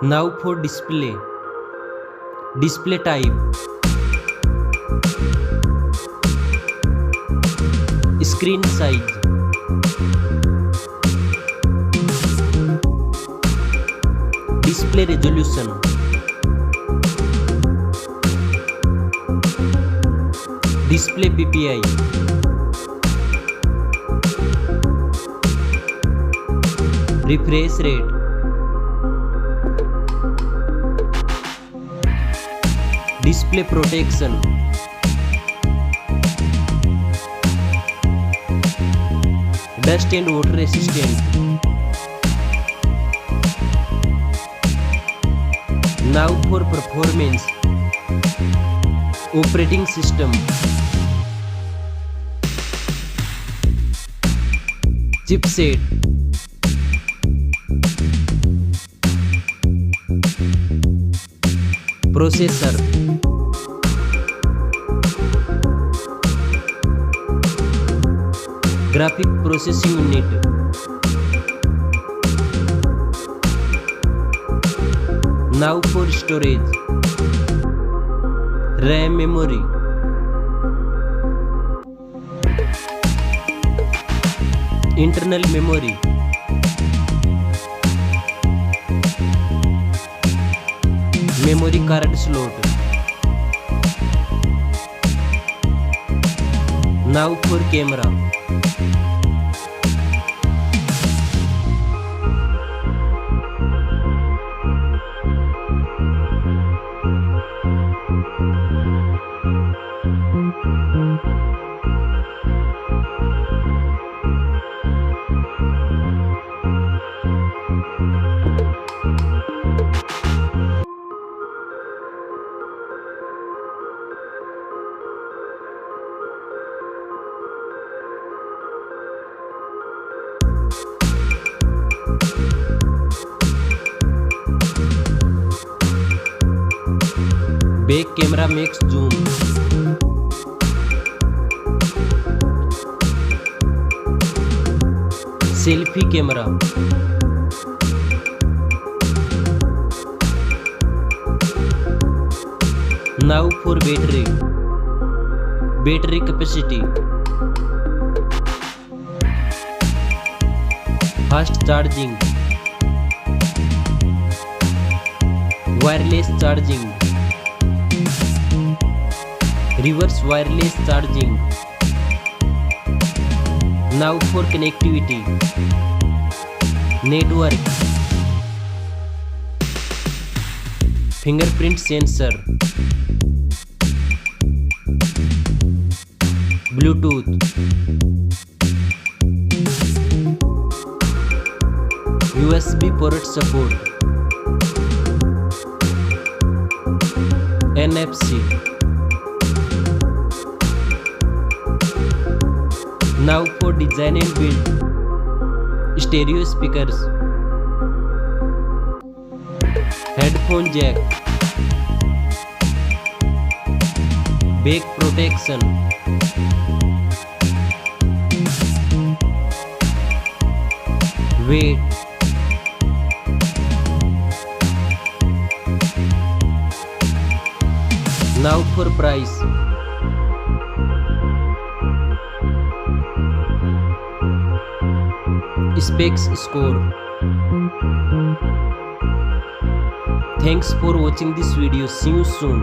Now for display. Display type. Screen size. Display resolution. Display PPI. Refresh rate. Display protection. Dust and water resistant. Now for performance. Operating system. Chipset. Processor. Graphic processing unit. Now for storage. RAM memory. Internal memory. Memory card slot. Now for camera. Back camera makes zoom. Selfie camera. Now for battery. Battery capacity. Fast charging. Wireless charging. Reverse wireless charging. Now for connectivity. Network. Fingerprint sensor. Bluetooth. USB port support. NFC. Now for design and build. Stereo speakers. Headphone jack. Back protection. Weight. Now for price. Specs score. Thanks for watching this video. See you soon.